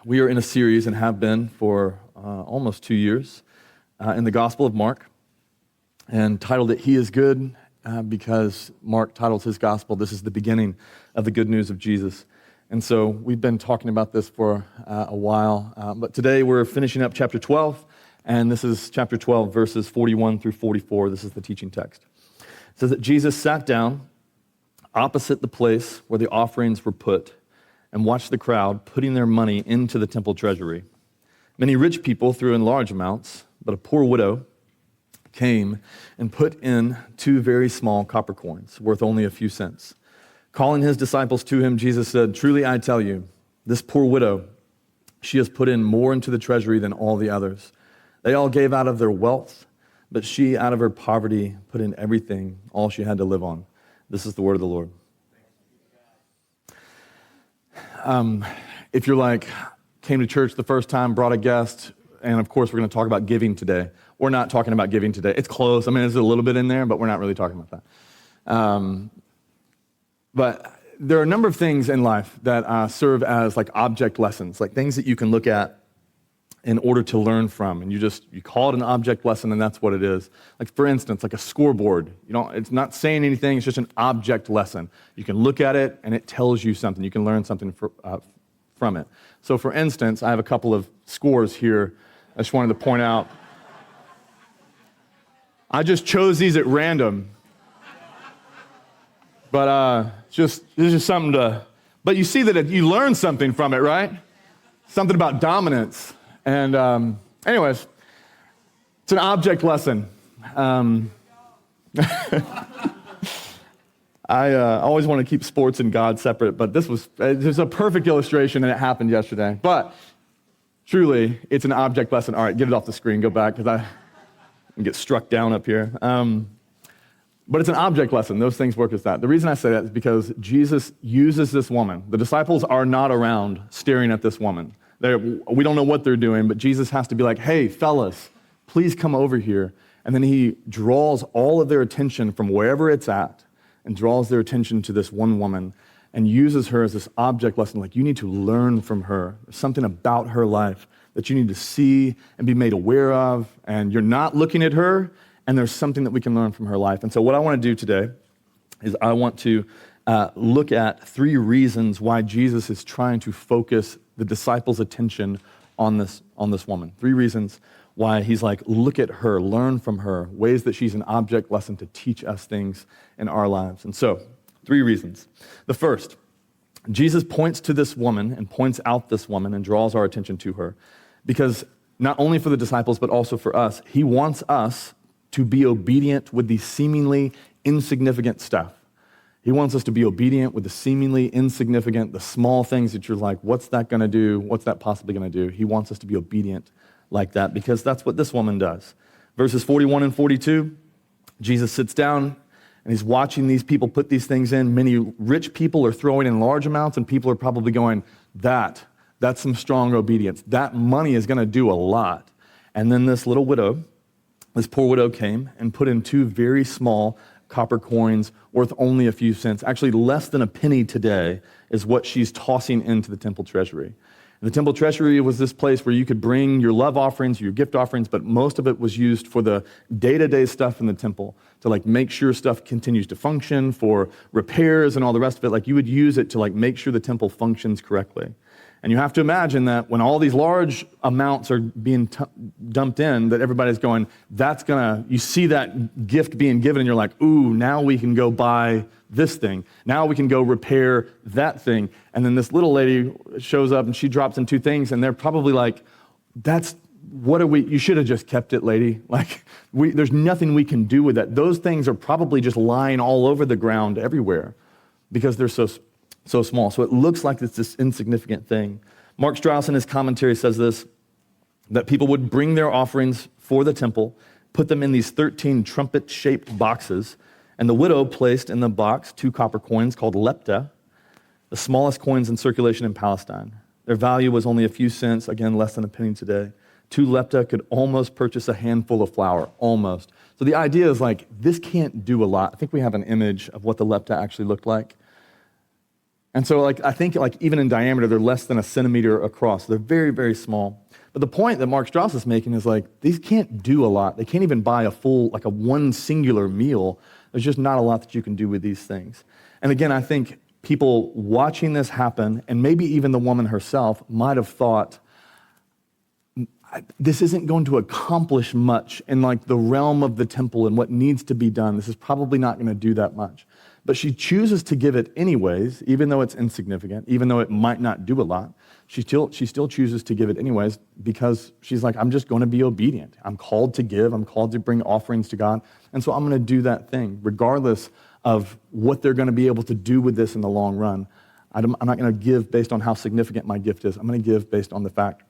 We are in a series and have been for almost 2 years in the Gospel of Mark, and titled it, He is Good, because Mark titles his Gospel, this is the beginning of the good news of Jesus. And so we've been talking about this for a while, but today we're finishing up chapter 12, and this is chapter 12, verses 41 through 44. This is the teaching text. It says that Jesus sat down opposite the place where the offerings were put and watched the crowd putting their money into the temple treasury. Many rich people threw in large amounts, but a poor widow came and put in 2 very small copper coins, worth only a few cents. Calling his disciples to him, Jesus said, "Truly I tell you, this poor widow, she has put in more into the treasury than all the others. They all gave out of their wealth, but she out of her poverty put in everything, all she had to live on." This is the word of the Lord. If you're like, came to church the first time, brought a guest, and of course we're going to talk about giving today. We're not talking about giving today. It's close. I mean, there's a little bit in there, but we're not really talking about that. But there are a number of things in life that serve as like object lessons, like things that you can look at in order to learn from, and you call it an object lesson, and that's what it is. Like for instance, like a scoreboard. It's not saying anything. It's just an object lesson. You can look at it, and it tells you something. You can learn something from it. So, for instance, I have a couple of scores here. I just wanted to point out. I just chose these at random, but this is just something to. But you see that you learn something from it, right? Something about dominance. And anyways, it's an object lesson. I always want to keep sports and God separate, but this was a perfect illustration, and it happened yesterday. But truly, it's an object lesson. All right, get it off the screen. Go back, because I get struck down up here. But it's an object lesson. Those things work as that. The reason I say that is because Jesus uses this woman. The disciples are not around staring at this woman. We don't know what they're doing, but Jesus has to be like, "Hey, fellas, please come over here." And then he draws all of their attention from wherever it's at and draws their attention to this one woman and uses her as this object lesson. Like, you need to learn from her. There's something about her life that you need to see and be made aware of, and you're not looking at her, and there's something that we can learn from her life. And so what I want to do today is I want to look at 3 reasons why Jesus is trying to focus the disciples' attention on this woman. 3 reasons why he's like, look at her, learn from her, ways that she's an object lesson to teach us things in our lives. And so, 3 reasons. The first, Jesus points to this woman and points out this woman and draws our attention to her, because not only for the disciples, but also for us, he wants us to be obedient with the seemingly insignificant stuff. He wants us to be obedient with the seemingly insignificant, the small things that you're like, what's that going to do? What's that possibly going to do? He wants us to be obedient like that, because that's what this woman does. Verses 41 and 42, Jesus sits down and he's watching these people put these things in. Many rich people are throwing in large amounts, and people are probably going, that's some strong obedience. That money is going to do a lot. And then this poor widow came and put in 2 very small copper coins worth only a few cents. Actually, less than a penny today is what she's tossing into the temple treasury. And the temple treasury was this place where you could bring your love offerings, your gift offerings, but most of it was used for the day-to-day stuff in the temple, to like make sure stuff continues to function, for repairs and all the rest of it. Like, you would use it to like make sure the temple functions correctly. And you have to imagine that when all these large amounts are being dumped in, that everybody's going, you see that gift being given, and you're like, ooh, now we can go buy this thing. Now we can go repair that thing. And then this little lady shows up, and she drops in 2 things, and they're probably like, you should have just kept it, lady. Like, there's nothing we can do with that. Those things are probably just lying all over the ground everywhere, because they're so small. So it looks like it's this insignificant thing. Mark Strauss in his commentary says this, that people would bring their offerings for the temple, put them in these 13 trumpet-shaped boxes, and the widow placed in the box 2 copper coins called lepta, the smallest coins in circulation in Palestine. Their value was only a few cents, again, less than a penny today. 2 lepta could almost purchase a handful of flour, almost. So the idea is like, this can't do a lot. I think we have an image of what the lepta actually looked like. And so I think even in diameter, they're less than a centimeter across. They're very, very small. But the point that Mark Strauss is making is these can't do a lot. They can't even buy a full, a one singular meal. There's just not a lot that you can do with these things. And again, I think people watching this happen, and maybe even the woman herself, might have thought, this isn't going to accomplish much in the realm of the temple and what needs to be done. This is probably not going to do that much. But she chooses to give it anyways, even though it's insignificant, even though it might not do a lot. She still chooses to give it anyways because she's like, I'm just going to be obedient. I'm called to give. I'm called to bring offerings to God. And so I'm going to do that thing, regardless of what they're going to be able to do with this in the long run. I'm not going to give based on how significant my gift is. I'm going to give based on the fact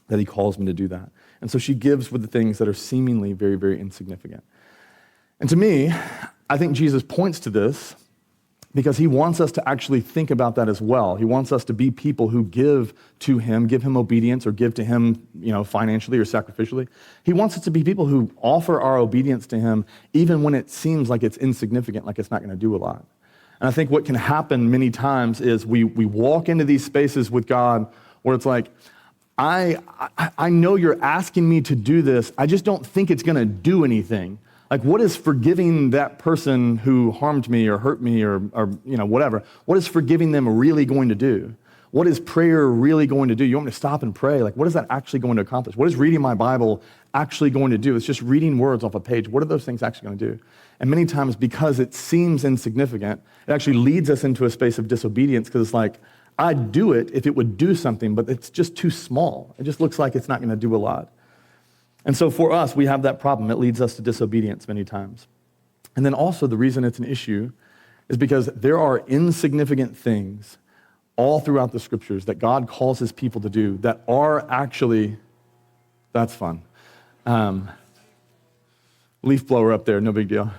that he calls me to do that. And so she gives with the things that are seemingly very, very insignificant. And to me, I think Jesus points to this because he wants us to actually think about that as well. He wants us to be people who give to him, give him obedience, or give to him, financially or sacrificially. He wants us to be people who offer our obedience to him even when it seems like it's insignificant, like it's not going to do a lot. And I think what can happen many times is we walk into these spaces with God where it's like, I know you're asking me to do this. I just don't think it's going to do anything. What is forgiving that person who harmed me or hurt me or whatever? What is forgiving them really going to do? What is prayer really going to do? You want me to stop and pray? What is that actually going to accomplish? What is reading my Bible actually going to do? It's just reading words off a page. What are those things actually going to do? And many times, because it seems insignificant, it actually leads us into a space of disobedience because it's I'd do it if it would do something, but it's just too small. It just looks like it's not going to do a lot. And so for us, we have that problem. It leads us to disobedience many times. And then also the reason it's an issue is because there are insignificant things all throughout the scriptures that God calls his people to do that are actually, that's fun. Leaf blower up there, no big deal.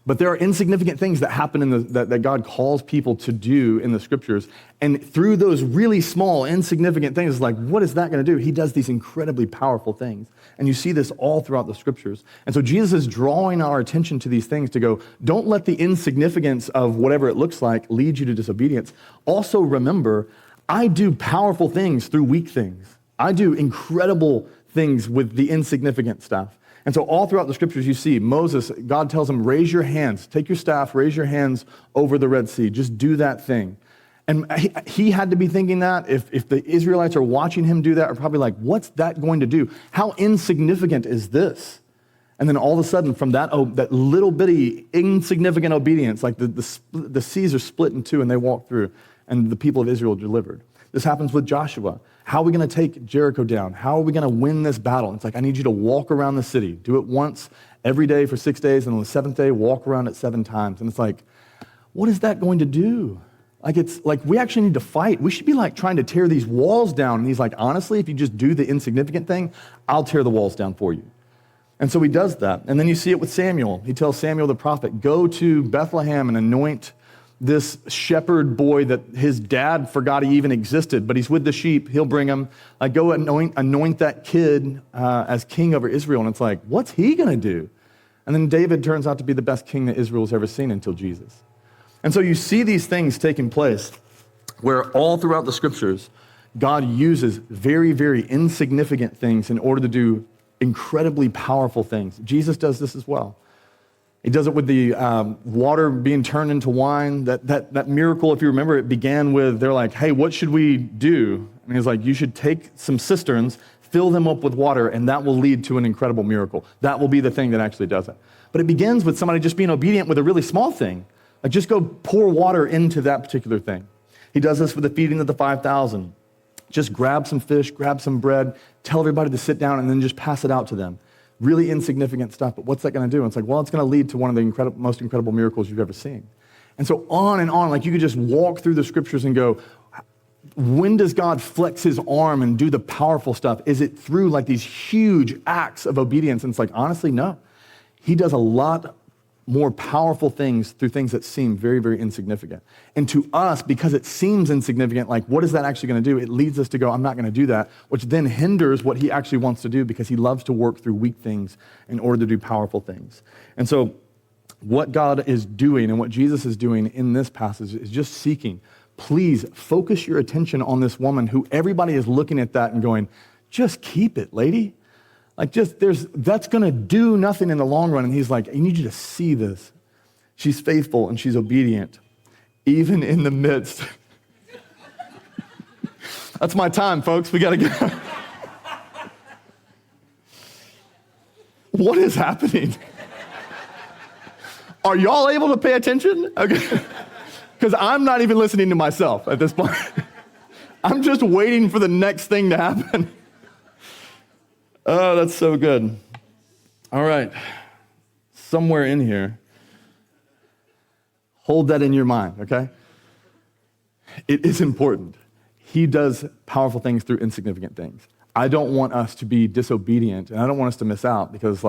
But there are insignificant things that happen that God calls people to do in the scriptures. And through those really small, insignificant things, it's what is that going to do? He does these incredibly powerful things. And you see this all throughout the scriptures. And so Jesus is drawing our attention to these things to go, don't let the insignificance of whatever it looks like lead you to disobedience. Also remember, I do powerful things through weak things. I do incredible things with the insignificant stuff. And so all throughout the scriptures you see Moses, God tells him, raise your hands, take your staff, raise your hands over the Red Sea, just do that thing. And he had to be thinking that. If the Israelites are watching him do that, are probably what's that going to do? How insignificant is this? And then all of a sudden from that little bitty insignificant obedience, the seas are split in two and they walk through and the people of Israel are delivered. This happens with Joshua. How are we going to take Jericho down? How are we going to win this battle? It's I need you to walk around the city. Do it once every day for 6 days, and on the seventh day, walk around it 7 times. And it's what is that going to do? We actually need to fight. We should be trying to tear these walls down. And he's honestly, if you just do the insignificant thing, I'll tear the walls down for you. And so he does that. And then you see it with Samuel. He tells Samuel the prophet, go to Bethlehem and anoint this shepherd boy that his dad forgot he even existed, but he's with the sheep. He'll bring him. Go anoint that kid as king over Israel. And it's what's he going to do? And then David turns out to be the best king that Israel's ever seen until Jesus. And so you see these things taking place where all throughout the scriptures, God uses very, very insignificant things in order to do incredibly powerful things. Jesus does this as well. He does it with the water being turned into wine. That miracle, if you remember, it began with, they're hey, what should we do? And he's you should take some cisterns, fill them up with water, and that will lead to an incredible miracle. That will be the thing that actually does it. But it begins with somebody just being obedient with a really small thing. Just go pour water into that particular thing. He does this with the feeding of the 5,000. Just grab some fish, grab some bread, tell everybody to sit down, and then just pass it out to them. Really insignificant stuff, but what's that going to do? And it's it's going to lead to one of the most incredible miracles you've ever seen. And so on and on, you could just walk through the scriptures and go, when does God flex his arm and do the powerful stuff? Is it through these huge acts of obedience? And it's honestly, no. He does a lot more powerful things through things that seem very, very insignificant. And to us, because it seems insignificant, what is that actually going to do? It leads us to go, I'm not going to do that, which then hinders what he actually wants to do because he loves to work through weak things in order to do powerful things. And so what God is doing and what Jesus is doing in this passage is just seeking. Please focus your attention on this woman who everybody is looking at that and going, just keep it, lady. Like that's gonna do nothing in the long run. And he's like, I need you to see this. She's faithful and she's obedient, even in the midst. That's my time, folks. We gotta go. What is happening? Are y'all able to pay attention? Okay. Because I'm not even listening to myself at this point. I'm just waiting for the next thing to happen. Oh, that's so good. All right. Somewhere in here, hold that in your mind, okay? It is important. He does powerful things through insignificant things. I don't want us to be disobedient, and I don't want us to miss out because,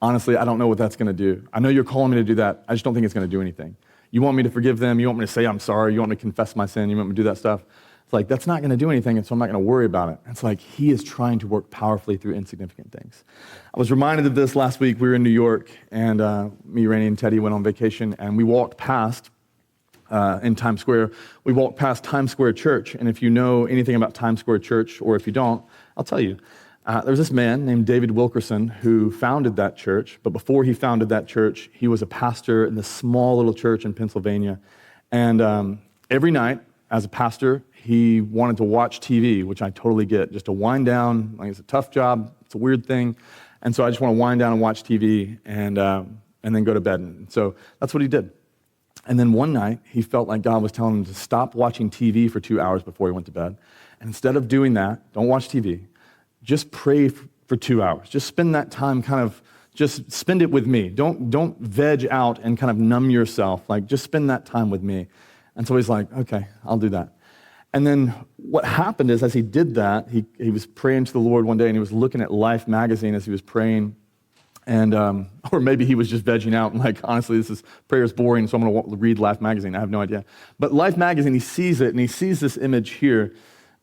honestly, I don't know what that's going to do. I know you're calling me to do that. I just don't think it's going to do anything. You want me to forgive them. You want me to say I'm sorry. You want me to confess my sin. You want me to do that stuff. It's like, that's not going to do anything, and so I'm not going to worry about it. It's like he is trying to work powerfully through insignificant things. I was reminded of this last week. We were in New York, and me, Rainey, and Teddy went on vacation, and we walked past, in Times Square, we walked past Times Square Church, and if you know anything about Times Square Church, or if you don't, I'll tell you. There was this man named David Wilkerson who founded that church, but before he founded that church, he was a pastor in this small little church in Pennsylvania. And every night, as a pastor, he wanted to watch TV, which I totally get, just to wind down. Like, it's a tough job, it's a weird thing, and so I just want to wind down and watch TV and then go to bed. And so that's what he did. And then one night, he felt like God was telling him to stop watching TV for 2 hours before he went to bed. And instead of doing that, don't watch TV. Just pray for 2 hours. Just spend that time just spend it with me. Don't veg out and kind of numb yourself. Just spend that time with me. And so he's like, okay, I'll do that. And then what happened is as he did that, he was praying to the Lord one day and he was looking at Life magazine as he was praying. And, or maybe he was just vegging out and honestly, prayer is boring, so I'm going to read Life magazine. I have no idea. But Life magazine, he sees it and he sees this image here.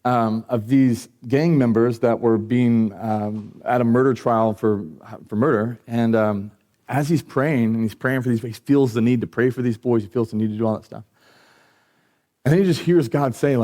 Of these gang members that were being at a murder trial for murder. And as he's praying, and he's praying for these, he feels the need to pray for these boys. He feels the need to do all that stuff. And then he just hears God say,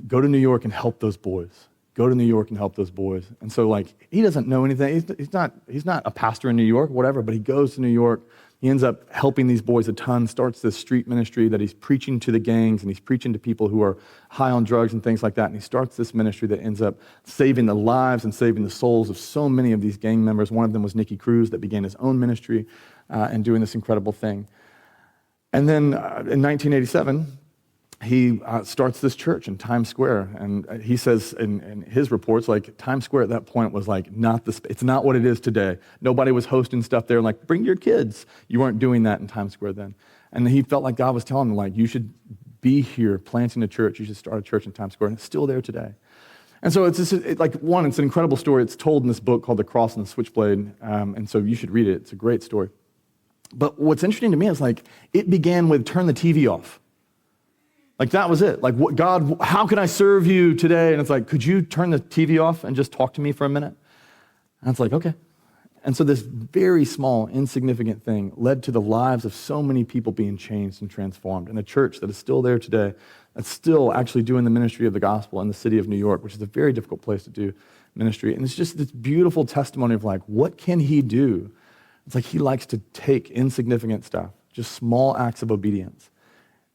go to New York and help those boys. Go to New York and help those boys. And so, he doesn't know anything. He's not a pastor in New York, whatever, but he goes to New York. He ends up helping these boys a ton, starts this street ministry that he's preaching to the gangs, and he's preaching to people who are high on drugs and things like that. And he starts this ministry that ends up saving the lives and saving the souls of so many of these gang members. One of them was Nicky Cruz that began his own ministry and doing this incredible thing. And then in 1987, he starts this church in Times Square, and he says in his reports, Times Square at that point was it's not what it is today. Nobody was hosting stuff there, bring your kids. You weren't doing that in Times Square then. And he felt like God was telling him, you should be here planting a church. You should start a church in Times Square, and it's still there today. And so it's an incredible story. It's told in this book called The Cross and the Switchblade, and so you should read it. It's a great story. But what's interesting to me is it began with turn the TV off. That was it. God, how can I serve you today? And it's could you turn the TV off and just talk to me for a minute? And it's okay. And so this very small, insignificant thing led to the lives of so many people being changed and transformed, and a church that is still there today, that's still actually doing the ministry of the gospel in the city of New York, which is a very difficult place to do ministry. And it's just this beautiful testimony of what can he do? It's he likes to take insignificant stuff, just small acts of obedience,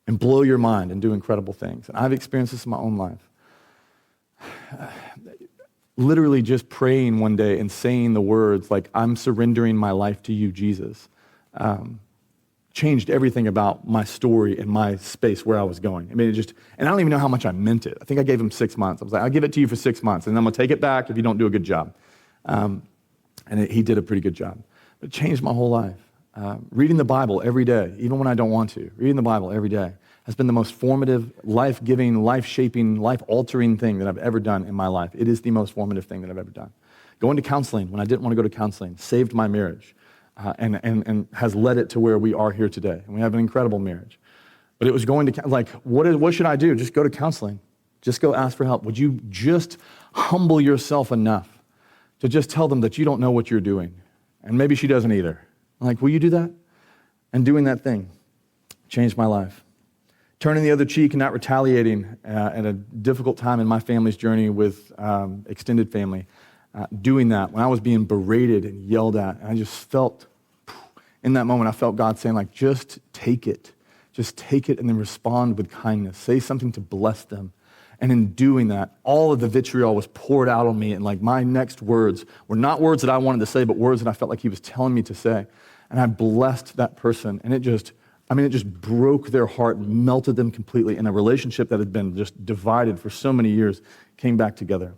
and blow your mind and do incredible things. And I've experienced this in my own life. Literally just praying one day and saying the words I'm surrendering my life to you, Jesus, changed everything about my story and my space where I was going. And I don't even know how much I meant it. I think I gave him 6 months. I was I'll give it to you for 6 months, and I'm going to take it back if you don't do a good job. He did a pretty good job. But it changed my whole life. Reading the Bible every day, even when I don't want to, reading the Bible every day has been the most formative, life-giving, life-shaping, life-altering thing that I've ever done in my life. It is the most formative thing that I've ever done. Going to counseling when I didn't want to go to counseling saved my marriage and has led it to where we are here today. And we have an incredible marriage. But it was going to, what should I do? Just go to counseling. Just go ask for help. Would you just humble yourself enough to just tell them that you don't know what you're doing? And maybe she doesn't either. Will you do that? And doing that thing changed my life. Turning the other cheek and not retaliating at a difficult time in my family's journey with extended family. Doing that when I was being berated and yelled at. And I just felt, in that moment, I felt God saying, like, just take it. Just take it and then respond with kindness. Say something to bless them. And in doing that, all of the vitriol was poured out on me. And like my next words were not words that I wanted to say, but words that I felt like he was telling me to say. And I blessed that person. And it just broke their heart and melted them completely. And a relationship that had been just divided for so many years came back together.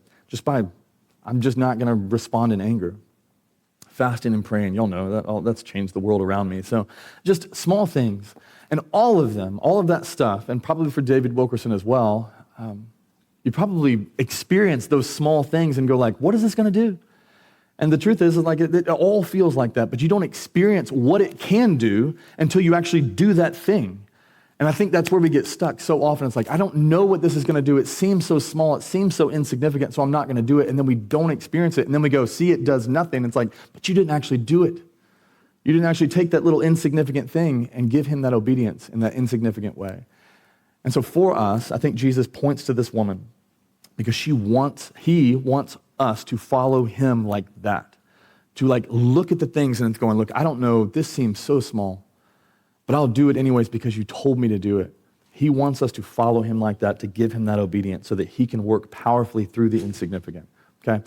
I'm just not going to respond in anger. Fasting and praying, y'all know that's changed the world around me. So just small things. And all of that stuff, and probably for David Wilkerson as well, you probably experience those small things and go like, what is this going to do? And the truth is like it all feels like that, but you don't experience what it can do until you actually do that thing. And I think that's where we get stuck so often. It's like, I don't know what this is going to do. It seems so small. It seems so insignificant, so I'm not going to do it. And then we don't experience it. And then we go, see, it does nothing. It's like, but you didn't actually do it. You didn't actually take that little insignificant thing and give him that obedience in that insignificant way. And so for us, I think Jesus points to this woman because he wants us to follow him like that. To like look at the things and it's going, look, I don't know, this seems so small, but I'll do it anyways because you told me to do it. He wants us to follow him like that, to give him that obedience so that he can work powerfully through the insignificant, okay?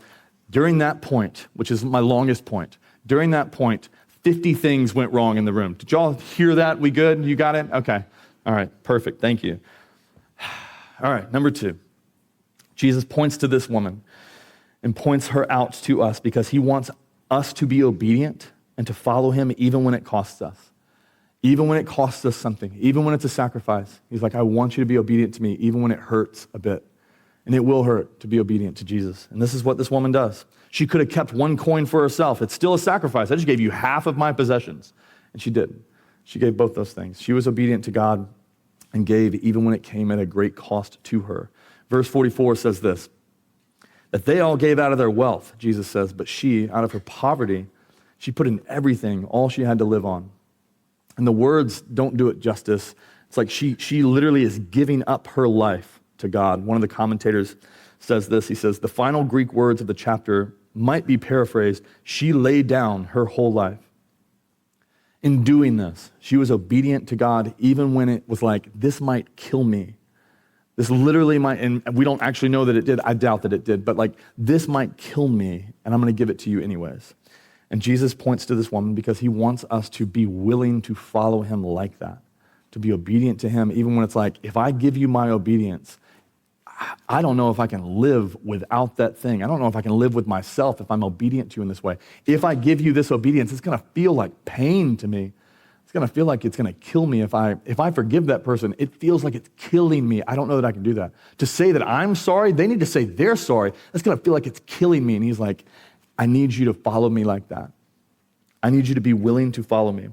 During that point, which is my longest point, during that point, 50 things went wrong in the room. Did y'all hear that? We good? You got it? Okay. All right, perfect, thank you. All right, number 2. Jesus points to this woman and points her out to us because he wants us to be obedient and to follow him even when it costs us. Even when it costs us something, even when it's a sacrifice. He's like, I want you to be obedient to me, even when it hurts a bit. And it will hurt to be obedient to Jesus. And this is what this woman does. She could have kept one coin for herself. It's still a sacrifice. I just gave you half of my possessions. And she didn't. She gave both those things. She was obedient to God and gave even when it came at a great cost to her. Verse 44 says this, that they all gave out of their wealth, Jesus says, but she, out of her poverty, she put in everything, all she had to live on. And the words don't do it justice. It's like she literally is giving up her life to God. One of the commentators says this. He says, the final Greek words of the chapter might be paraphrased, she laid down her whole life. In doing this, she was obedient to God even when it was like, this might kill me. This literally might, and we don't actually know that it did. I doubt that it did, but like, this might kill me, and I'm going to give it to you anyways. And Jesus points to this woman because he wants us to be willing to follow him like that, to be obedient to him, even when it's like, if I give you my obedience, I don't know if I can live without that thing. I don't know if I can live with myself if I'm obedient to you in this way. If I give you this obedience, it's going to feel like pain to me. It's going to feel like it's going to kill me. If I forgive that person, it feels like it's killing me. I don't know that I can do that. To say that I'm sorry, they need to say they're sorry. That's going to feel like it's killing me. And he's like, I need you to follow me like that. I need you to be willing to follow me,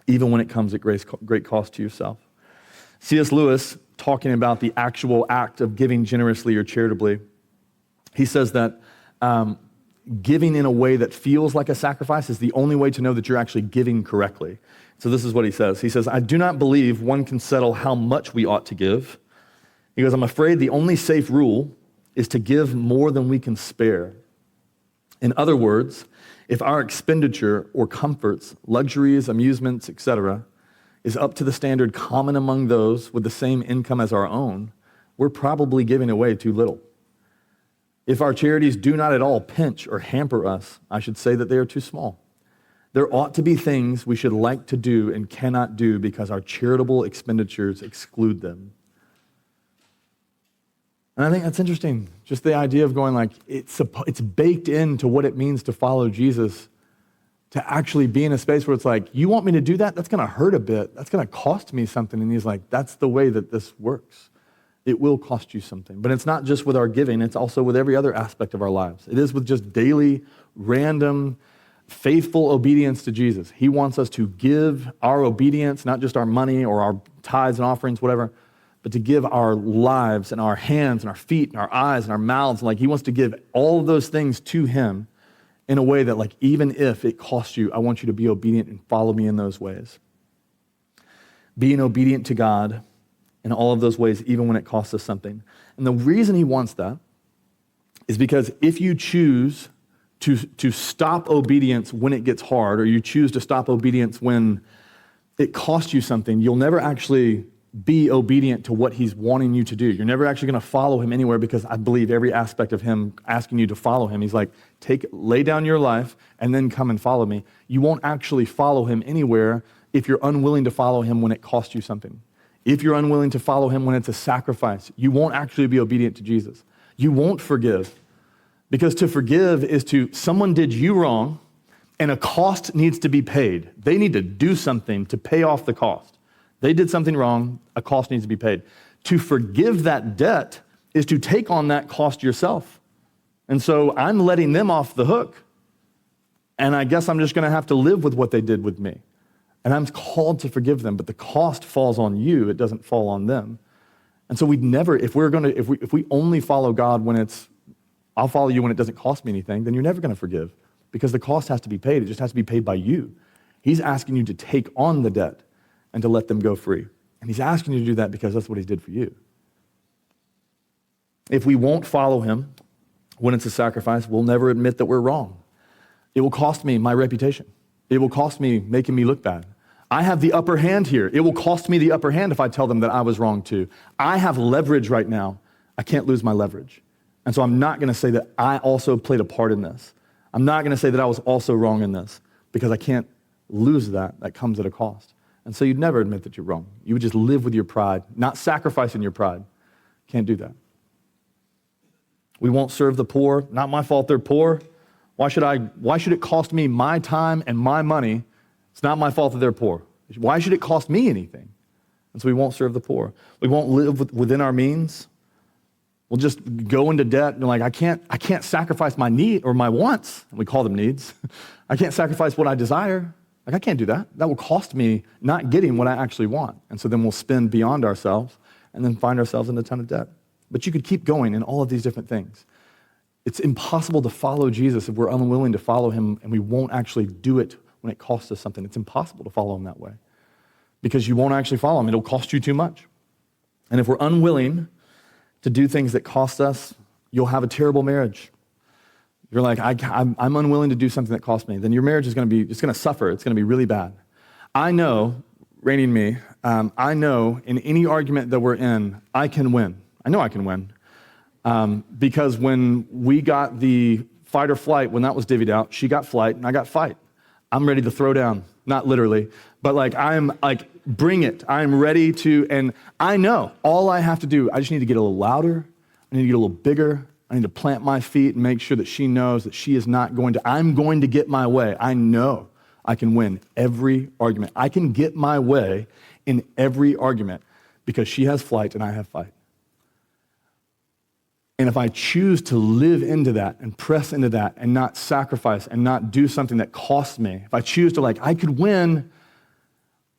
even when it comes at great cost to yourself. C.S. Lewis, talking about the actual act of giving generously or charitably, he says that giving in a way that feels like a sacrifice is the only way to know that you're actually giving correctly. So this is what he says. He says, I do not believe one can settle how much we ought to give. He goes, I'm afraid the only safe rule is to give more than we can spare. In other words, if our expenditure or comforts, luxuries, amusements, etc., is up to the standard common among those with the same income as our own, we're probably giving away too little. If our charities do not at all pinch or hamper us, I should say that they are too small. There ought to be things we should like to do and cannot do because our charitable expenditures exclude them. And I think that's interesting, just the idea of going like, it's baked into what it means to follow Jesus, to actually be in a space where it's like, you want me to do that? That's going to hurt a bit. That's going to cost me something. And he's like, that's the way that this works. It will cost you something. But it's not just with our giving, it's also with every other aspect of our lives. It is with just daily, random, faithful obedience to Jesus. He wants us to give our obedience, not just our money or our tithes and offerings, whatever, but to give our lives and our hands and our feet and our eyes and our mouths. Like he wants to give all of those things to him in a way that like, even if it costs you, I want you to be obedient and follow me in those ways. being obedient to God in all of those ways, even when it costs us something. And the reason he wants that is because if you choose to stop obedience when it gets hard, or you choose to stop obedience when it costs you something, you'll never actually be obedient to what he's wanting you to do. You're never actually going to follow him anywhere, because I believe every aspect of him asking you to follow him, he's like, lay down your life and then come and follow me. You won't actually follow him anywhere if you're unwilling to follow him when it costs you something. If you're unwilling to follow him when it's a sacrifice, you won't actually be obedient to Jesus. You won't forgive, because to forgive is someone did you wrong and a cost needs to be paid. They need to do something to pay off the cost. They did something wrong, a cost needs to be paid. To forgive that debt is to take on that cost yourself. And so I'm letting them off the hook, and I guess I'm just going to have to live with what they did with me. And I'm called to forgive them, but the cost falls on you, it doesn't fall on them. And so we'd never, if we only follow God when I'll follow you when it doesn't cost me anything, then you're never going to forgive, because the cost has to be paid. It just has to be paid by you. He's asking you to take on the debt and to let them go free. And he's asking you to do that because that's what he did for you. If we won't follow him when it's a sacrifice, we'll never admit that we're wrong. It will cost me my reputation. It will cost me making me look bad. I have the upper hand here. It will cost me the upper hand if I tell them that I was wrong too. I have leverage right now. I can't lose my leverage. And so I'm not going to say that I also played a part in this. I'm not going to say that I was also wrong in this, because I can't lose that. That comes at a cost. And so you'd never admit that you're wrong. You would just live with your pride, not sacrificing your pride. Can't do that. We won't serve the poor. Not my fault they're poor. Why should it cost me my time and my money? It's not my fault that they're poor. Why should it cost me anything? And so we won't serve the poor. We won't live within our means. We'll just go into debt and I can't sacrifice my need or my wants. We call them needs. I can't sacrifice what I desire. I can't do that. That will cost me not getting what I actually want. And so then we'll spend beyond ourselves and then find ourselves in a ton of debt. But you could keep going in all of these different things. It's impossible to follow Jesus if we're unwilling to follow him, and we won't actually do it when it costs us something. It's impossible to follow him that way, because you won't actually follow him. It'll cost you too much. And if we're unwilling to do things that cost us, you'll have a terrible marriage. You're like, I'm unwilling to do something that costs me. Then your marriage is going to suffer. It's going to be really bad. I know, Rainey and me, I know in any argument that we're in, I can win. I know I can win. Because when we got the fight or flight, when that was divvied out, she got flight and I got fight. I'm ready to throw down, not literally, but bring it. I'm ready to, and I know all I have to do, I just need to get a little louder. I need to get a little bigger. I need to plant my feet and make sure that she knows that she is not I'm going to get my way. I know I can win every argument. I can get my way in every argument because she has flight and I have fight. And if I choose to live into that and press into that and not sacrifice and not do something that costs me, if I choose to I could win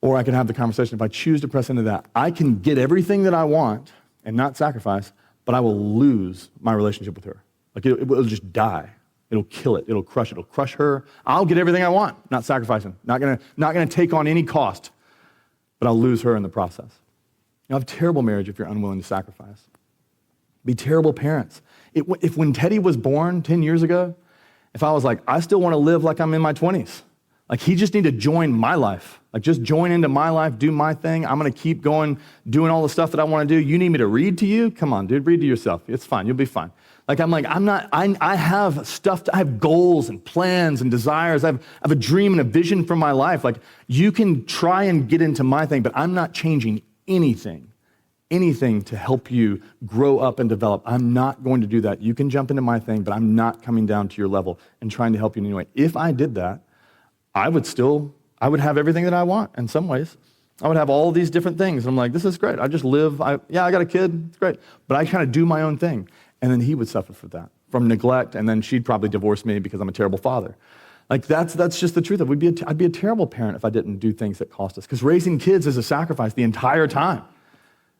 or I can have the conversation, if I choose to press into that, I can get everything that I want and not sacrifice, but I will lose my relationship with her. It will just die. It'll kill it. It'll crush it. It'll crush her. I'll get everything I want, not sacrificing. Not gonna take on any cost, but I'll lose her in the process. You'll have a terrible marriage if you're unwilling to sacrifice. Be terrible parents. If when Teddy was born 10 years ago, if I was I still want to live like I'm in my 20s, he just need to join my life. Just join into my life, do my thing. I'm going to keep going, doing all the stuff that I want to do. You need me to read to you? Come on, dude, read to yourself. It's fine. You'll be fine. I have stuff, I have goals and plans and desires. I have a dream and a vision for my life. You can try and get into my thing, but I'm not changing anything to help you grow up and develop. I'm not going to do that. You can jump into my thing, but I'm not coming down to your level and trying to help you in any way. If I did that, I would have everything that I want in some ways. I would have all these different things. I'm this is great. I just live. I got a kid. It's great. But I kind of do my own thing. And then he would suffer for that, from neglect, and then she'd probably divorce me because I'm a terrible father. That's just the truth. I'd be a terrible parent if I didn't do things that cost us, because raising kids is a sacrifice the entire time.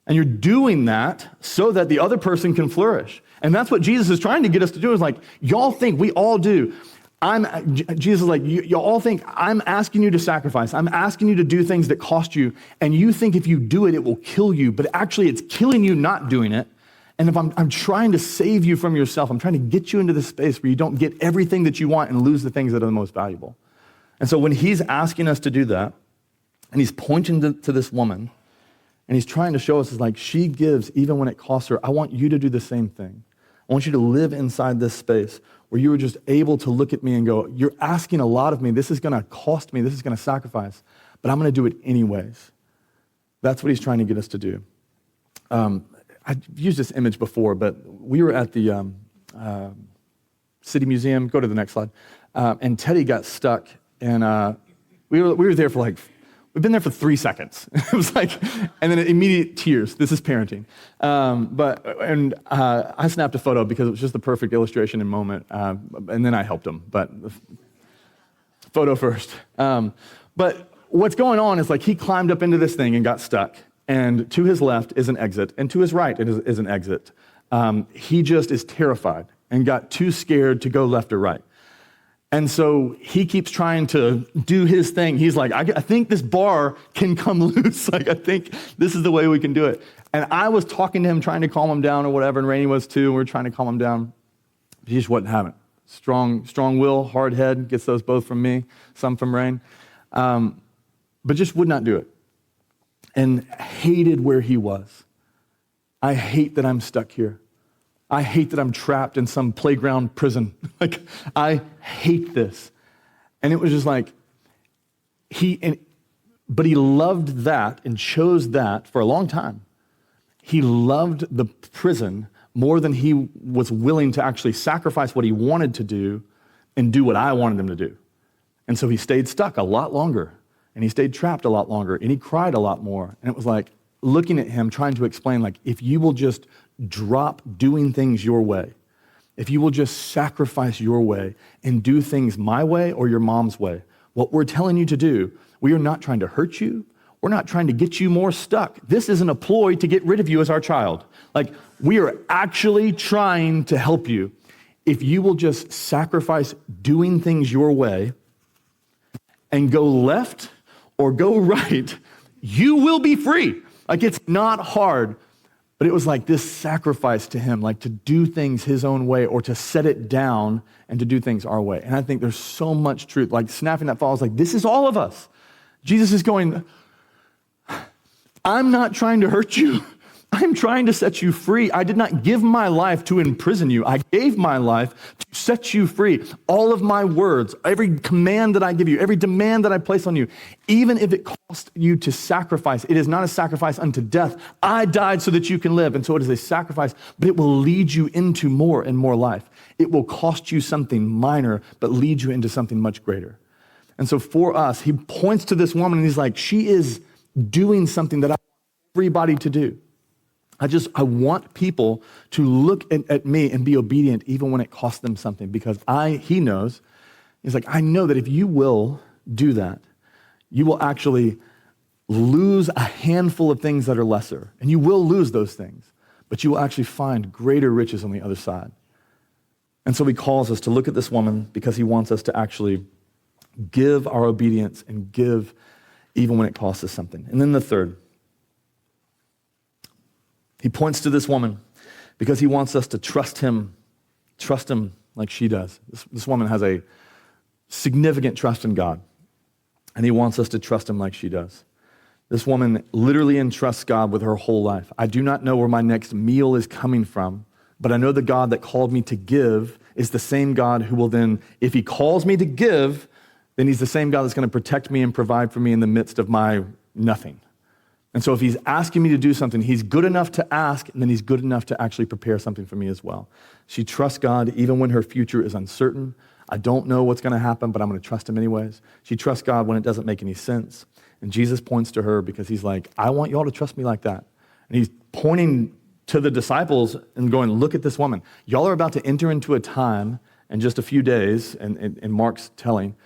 And you're doing that so that the other person can flourish. And that's what Jesus is trying to get us to do, is y'all think, we all do, Jesus is like, you all think I'm asking you to sacrifice. I'm asking you to do things that cost you. And you think if you do it, it will kill you. But actually, it's killing you not doing it. And if I'm trying to save you from yourself, I'm trying to get you into this space where you don't get everything that you want and lose the things that are the most valuable. And so when he's asking us to do that, and he's pointing to this woman, and he's trying to show us, is like, she gives even when it costs her. I want you to do the same thing. I want you to live inside this space where you are just able to look at me and go, you're asking a lot of me. This is going to cost me. This is going to sacrifice. But I'm going to do it anyways. That's what he's trying to get us to do. I've used this image before, but we were at the City Museum. Go to the next slide. And Teddy got stuck, and we were there for we've been there for 3 seconds. It was and then immediate tears. This is parenting. I snapped a photo because it was just the perfect illustration and moment, and then I helped him, but photo first. But what's going on is he climbed up into this thing and got stuck. And to his left is an exit, and to his right is an exit. He just is terrified and got too scared to go left or right. And so he keeps trying to do his thing. He's like, I think this bar can come loose. I think this is the way we can do it. And I was talking to him, trying to calm him down or whatever, and Rainey was too, and we were trying to calm him down. He just wasn't having it. Strong will, hard head, gets those both from me, some from Rain. But just would not do it. And hated where he was. I hate that I'm stuck here. I hate that I'm trapped in some playground prison. I hate this. And it was just but he loved that and chose that for a long time. He loved the prison more than he was willing to actually sacrifice what he wanted to do and do what I wanted him to do. And so he stayed stuck a lot longer. And he stayed trapped a lot longer, and he cried a lot more. And it was looking at him, trying to explain, if you will just drop doing things your way, if you will just sacrifice your way and do things my way or your mom's way, what we're telling you to do, we are not trying to hurt you. We're not trying to get you more stuck. This isn't a ploy to get rid of you as our child. We are actually trying to help you. If you will just sacrifice doing things your way and go left or go right, you will be free. It's not hard, but it was this sacrifice to him, to do things his own way or to set it down and to do things our way. And I think there's so much truth. Snapping that fall is this is all of us. Jesus is going, I'm not trying to hurt you. I'm trying to set you free. I did not give my life to imprison you. I gave my life to set you free. All of my words, every command that I give you, every demand that I place on you, even if it costs you to sacrifice, it is not a sacrifice unto death. I died so that you can live. And so it is a sacrifice, but it will lead you into more and more life. It will cost you something minor, but lead you into something much greater. And so for us, he points to this woman and he's like, she is doing something that I want everybody to do. I want people to look at me and be obedient even when it costs them something, because he knows, he's like, I know that if you will do that, you will actually lose a handful of things that are lesser, and you will lose those things, but you will actually find greater riches on the other side. And so he calls us to look at this woman because he wants us to actually give our obedience and give even when it costs us something. And then the third, he points to this woman because he wants us to trust him like she does. This woman has a significant trust in God, and he wants us to trust him like she does. This woman literally entrusts God with her whole life. I do not know where my next meal is coming from, but I know the God that called me to give is the same God who will then, if he calls me to give, then he's the same God that's going to protect me and provide for me in the midst of my nothing. And so if he's asking me to do something, he's good enough to ask, and then he's good enough to actually prepare something for me as well. She trusts God even when her future is uncertain. I don't know what's going to happen, but I'm going to trust him anyways. She trusts God when it doesn't make any sense. And Jesus points to her because he's like, I want y'all to trust me like that. And he's pointing to the disciples and going, look at this woman. Y'all are about to enter into a time in just a few days, and in Mark's telling,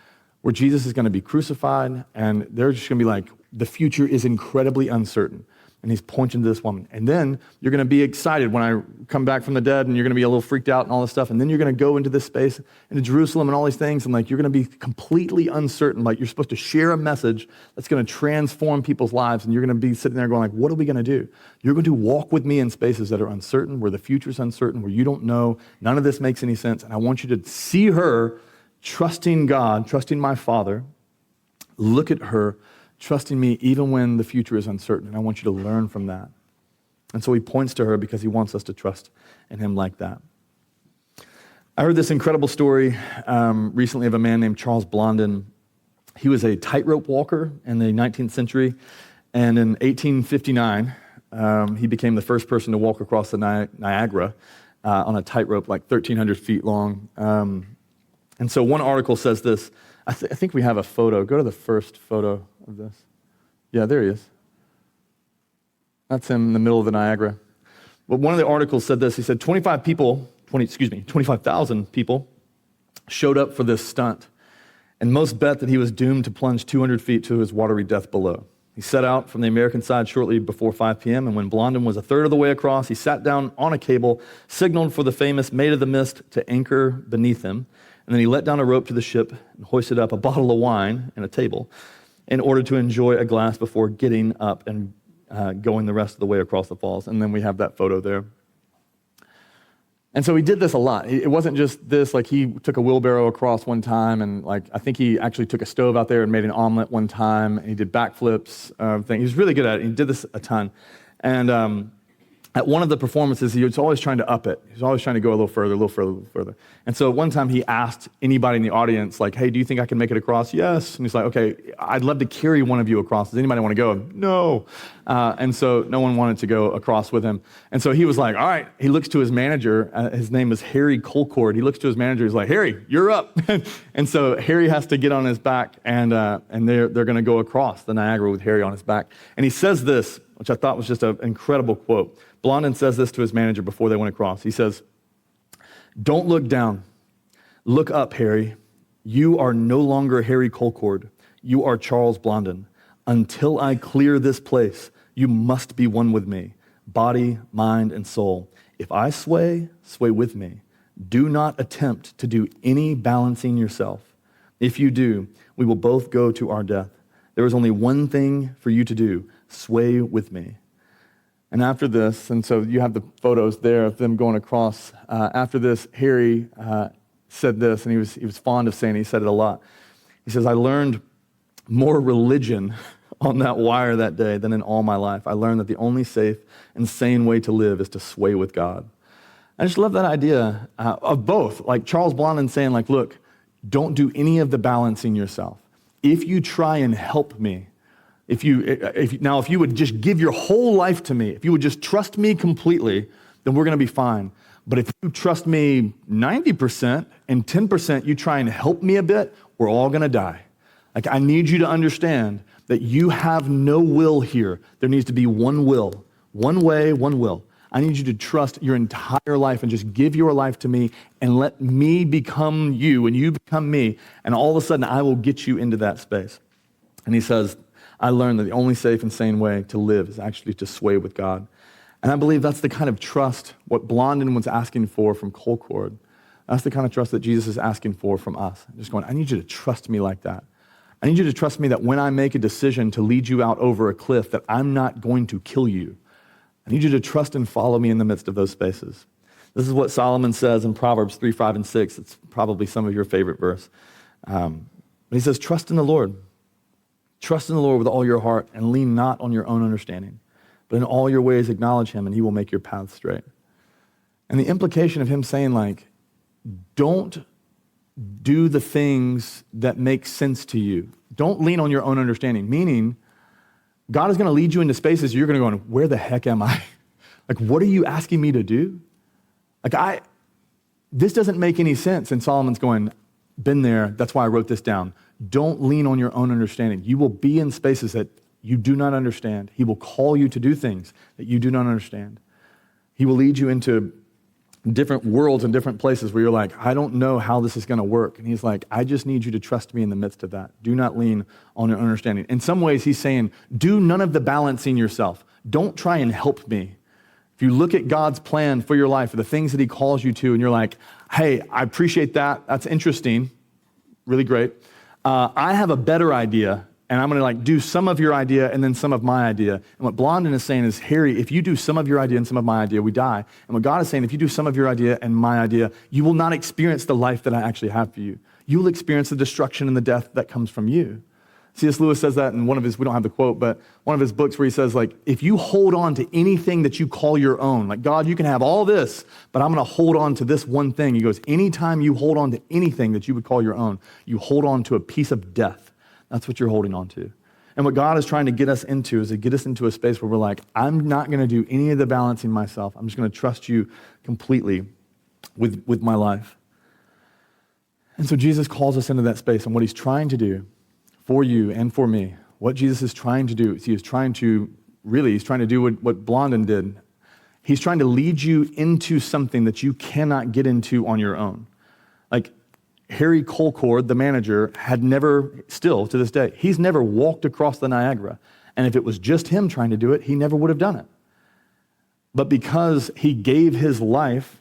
where Jesus is going to be crucified, and they're just going to be like, the future is incredibly uncertain. And he's pointing to this woman. And then you're going to be excited when I come back from the dead, and you're going to be a little freaked out and all this stuff. And then you're going to go into this space, into Jerusalem and all these things. And like, you're going to be completely uncertain. Like, you're supposed to share a message that's going to transform people's lives. And you're going to be sitting there going like, what are we going to do? You're going to walk with me in spaces that are uncertain, where the future's uncertain, where you don't know. None of this makes any sense. And I want you to see her trusting God, trusting my Father. Look at her trusting me even when the future is uncertain. And I want you to learn from that. And so he points to her because he wants us to trust in him like that. I heard this incredible story recently of a man named Charles Blondin. He was a tightrope walker in the 19th century. And in 1859, he became the first person to walk across the Niagara on a tightrope like 1,300 feet long. And so one article says this. I think we have a photo. Go to the first photo of this. Yeah, there he is. That's him in the middle of the Niagara. But one of the articles said this. He said 25,000 people showed up for this stunt, and most bet that he was doomed to plunge 200 feet to his watery death below. He set out from the American side shortly before 5 p.m., and when Blondin was a third of the way across, he sat down on a cable, signaled for the famous Maid of the Mist to anchor beneath him, and then he let down a rope to the ship and hoisted up a bottle of wine and a table in order to enjoy a glass before getting up and going the rest of the way across the falls. And then we have that photo there. And so he did this a lot. It wasn't just this, like he took a wheelbarrow across one time, and like I think he actually took a stove out there and made an omelet one time, and he did backflips. He was really good at it. He did this a ton. And at one of the performances, he was always trying to up it. He was always trying to go a little further, a little further, a little further. And so one time he asked anybody in the audience, like, hey, do you think I can make it across? Yes. And he's like, okay, I'd love to carry one of you across. Does anybody want to go? No. And so no one wanted to go across with him. And so he was like, all right. He looks to his manager. His name is Harry Coleton. He looks to his manager. He's like, Harry, you're up. And so Harry has to get on his back, and they're going to go across the Niagara with Harry on his back. And he says this, which I thought was just an incredible quote. Blondin says this to his manager before they went across. He says, don't look down. Look up, Harry. You are no longer Harry Colcord. You are Charles Blondin. Until I clear this place, you must be one with me, body, mind, and soul. If I sway, sway with me. Do not attempt to do any balancing yourself. If you do, we will both go to our death. There is only one thing for you to do. Sway with me. And after this, and so you have the photos there of them going across. After this, Harry said this, and he was fond of saying it. He said it a lot. He says, I learned more religion on that wire that day than in all my life. I learned that the only safe and sane way to live is to sway with God. I just love that idea of both. Like Charles Blondin saying, like, look, don't do any of the balancing yourself. If you try and help me, if you would just give your whole life to me, if you would just trust me completely, then we're going to be fine. But if you trust me 90% and 10% you try and help me a bit, we're all going to die. Like, I need you to understand that you have no will here. There needs to be one will, one way, one will. I need you to trust your entire life and just give your life to me and let me become you and you become me. And all of a sudden, I will get you into that space. And he says, I learned that the only safe and sane way to live is actually to sway with God. And I believe that's the kind of trust, what Blondin was asking for from Colcord. That's the kind of trust that Jesus is asking for from us. Just going, I need you to trust me like that. I need you to trust me that when I make a decision to lead you out over a cliff, that I'm not going to kill you. I need you to trust and follow me in the midst of those spaces. This is what Solomon says in Proverbs 3, 5, and 6. It's probably some of your favorite verse. But he says, trust in the Lord. Trust in the Lord with all your heart and lean not on your own understanding. But in all your ways acknowledge him and he will make your path straight. And the implication of him saying, like, don't do the things that make sense to you. Don't lean on your own understanding. Meaning, God is going to lead you into spaces you're going to go, where the heck am I? Like, what are you asking me to do? Like, this doesn't make any sense. And Solomon's going, been there, that's why I wrote this down. Don't lean on your own understanding. You will be in spaces that you do not understand. He will call you to do things that you do not understand. He will lead you into different worlds and different places where you're like, I don't know how this is going to work. And he's like, I just need you to trust me in the midst of that. Do not lean on your understanding. In some ways, he's saying, do none of the balancing yourself. don't try and help me. If you look at God's plan for your life, or the things that he calls you to, and you're like, hey, I appreciate that. That's interesting. Really great. I have a better idea, and I'm going to do some of your idea and then some of my idea. And what Blondin is saying is, Harry, if you do some of your idea and some of my idea, we die. And what God is saying, if you do some of your idea and my idea, you will not experience the life that I actually have for you. You will experience the destruction and the death that comes from you. C.S. Lewis says that in one of his, we don't have the quote, but one of his books where he says, if you hold on to anything that you call your own, God, you can have all this, but I'm going to hold on to this one thing. He goes, anytime you hold on to anything that you would call your own, you hold on to a piece of death. That's what you're holding on to. And what God is trying to get us into is to get us into a space where we're like, I'm not going to do any of the balancing myself. I'm just going to trust you completely with my life. And so Jesus calls us into that space, and what he's trying to do for you and for me, what Jesus is trying to do is he's trying to do what Blondin did. He's trying to lead you into something that you cannot get into on your own. Harry Coleton, the manager, had never, still to this day, he's never walked across the Niagara. And if it was just him trying to do it, he never would have done it. But because he gave his life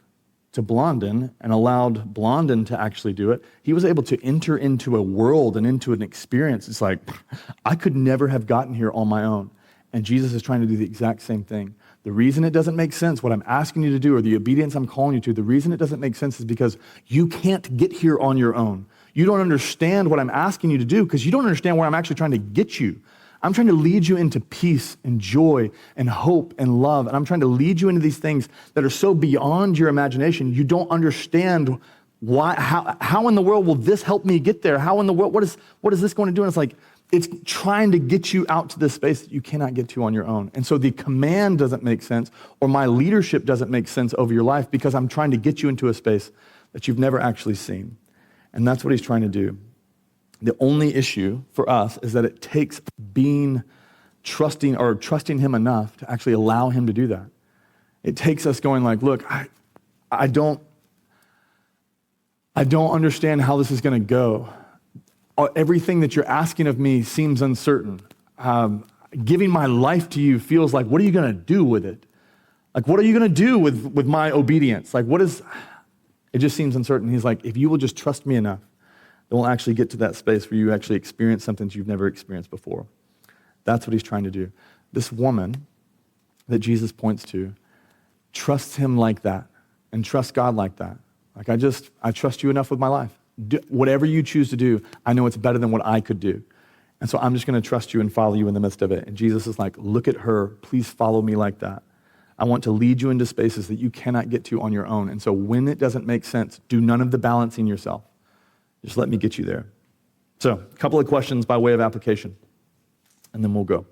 to Blondin and allowed Blondin to actually do it, he was able to enter into a world and into an experience. It's I could never have gotten here on my own. And Jesus is trying to do the exact same thing. The reason it doesn't make sense, what I'm asking you to do, or the obedience I'm calling you to, the reason it doesn't make sense is because you can't get here on your own. You don't understand what I'm asking you to do because you don't understand where I'm actually trying to get you. I'm trying to lead you into peace and joy and hope and love. And I'm trying to lead you into these things that are so beyond your imagination. You don't understand why, how in the world will this help me get there? How in the world, what is this going to do? And it's trying to get you out to this space that you cannot get to on your own. And so the command doesn't make sense, or my leadership doesn't make sense over your life because I'm trying to get you into a space that you've never actually seen. And that's what he's trying to do. The only issue for us is that it takes trusting him enough to actually allow him to do that. It takes us going look, I don't understand how this is going to go. Everything that you're asking of me seems uncertain. Giving my life to you feels what are you going to do with it? What are you going to do with my obedience? It just seems uncertain. He's if you will just trust me enough, then we'll actually get to that space where you actually experience something that you've never experienced before. That's what he's trying to do. This woman that Jesus points to trusts him like that and trusts God like that. I trust you enough with my life. Whatever you choose to do, I know it's better than what I could do. And so I'm just going to trust you and follow you in the midst of it. And Jesus is look at her. Please follow me like that. I want to lead you into spaces that you cannot get to on your own. And so when it doesn't make sense, do none of the balancing yourself. Just let me get you there. So a couple of questions by way of application, and then we'll go.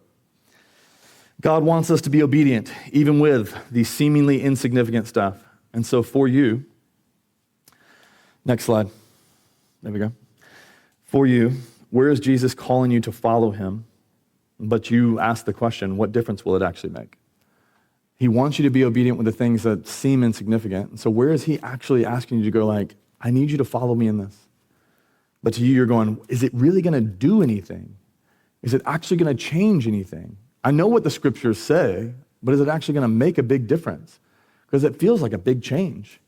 God wants us to be obedient, even with the seemingly insignificant stuff. And so for you, next slide. There we go. For you, where is Jesus calling you to follow him? But you ask the question, what difference will it actually make? He wants you to be obedient with the things that seem insignificant. And so where is he actually asking you to go I need you to follow me in this? But to you, you're going, is it really going to do anything? Is it actually going to change anything? I know what the scriptures say, but is it actually going to make a big difference? Because it feels like a big change.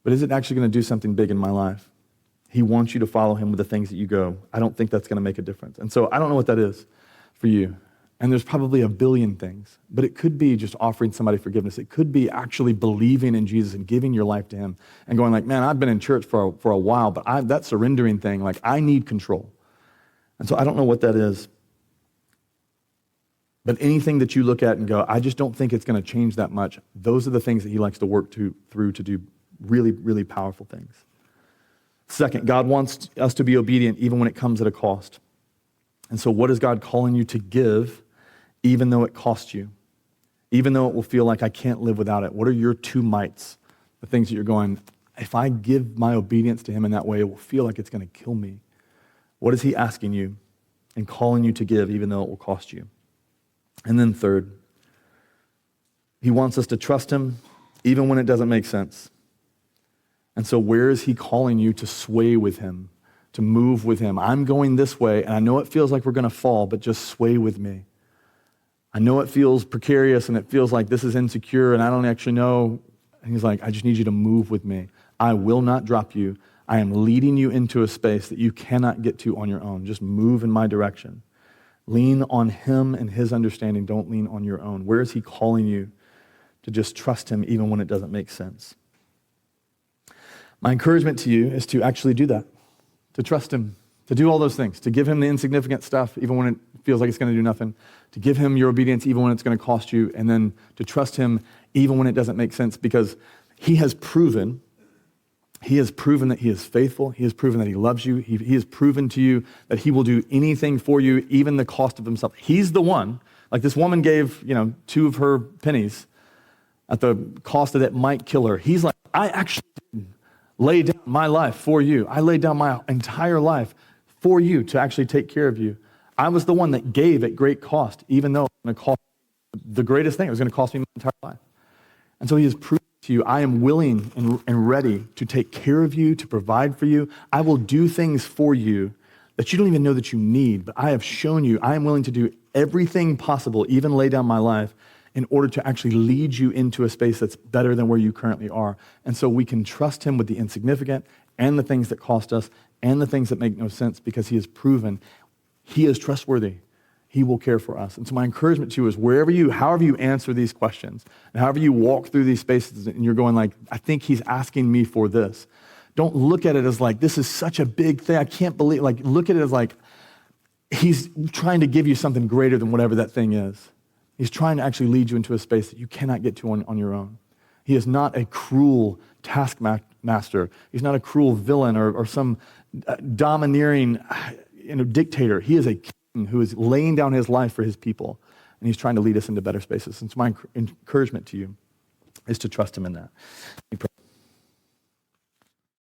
But is it actually going to do something big in my life? He wants you to follow him with the things that you go, I don't think that's going to make a difference. And so I don't know what that is for you. And there's probably a billion things, but it could be just offering somebody forgiveness. It could be actually believing in Jesus and giving your life to him and going man, I've been in church for a while, but that surrendering thing, I need control. And so I don't know what that is. But anything that you look at and go, I just don't think it's going to change that much, those are the things that he likes to work through to do really, really powerful things. Second, God wants us to be obedient even when it comes at a cost. And so what is God calling you to give even though it costs you? Even though it will feel like I can't live without it? What are your two mights? The things that you're going, if I give my obedience to him in that way, it will feel like it's going to kill me. What is he asking you and calling you to give even though it will cost you? And then third, he wants us to trust him even when it doesn't make sense. And so where is he calling you to sway with him, to move with him? I'm going this way, and I know it feels like we're going to fall, but just sway with me. I know it feels precarious and it feels like this is insecure and I don't actually know. And he's like, I just need you to move with me. I will not drop you. I am leading you into a space that you cannot get to on your own. Just move in my direction. Lean on him and his understanding. Don't lean on your own. Where is he calling you to just trust him even when it doesn't make sense? My encouragement to you is to actually do that, to trust him, to do all those things, to give him the insignificant stuff even when it feels like it's going to do nothing, to give him your obedience even when it's going to cost you, and then to trust him even when it doesn't make sense, because he has proven that he is faithful. He has proven that he loves you. He has proven to you that he will do anything for you, even the cost of himself. He's the one, like this woman gave, 2 of her pennies at the cost that it might kill her. He's like, I actually did lay down my life for you. I laid down my entire life for you to actually take care of you. I was the one that gave at great cost, even though it was going to cost the greatest thing. It was going to cost me my entire life. And so he has proven to you, I am willing and ready to take care of you, to provide for you. I will do things for you that you don't even know that you need, but I have shown you I am willing to do everything possible, even lay down my life, in order to actually lead you into a space that's better than where you currently are. And so we can trust him with the insignificant and the things that cost us and the things that make no sense, because he has proven he is trustworthy. He will care for us. And so my encouragement to you is however you answer these questions, and however you walk through these spaces and you're going like, I think he's asking me for this. Don't look at it as like, this is such a big thing. I can't believe, look at it as like, he's trying to give you something greater than whatever that thing is. He's trying to actually lead you into a space that you cannot get to on your own. He is not a cruel taskmaster. He's not a cruel villain or some domineering dictator. He is a king who is laying down his life for his people, and he's trying to lead us into better spaces. And so my encouragement to you is to trust him in that.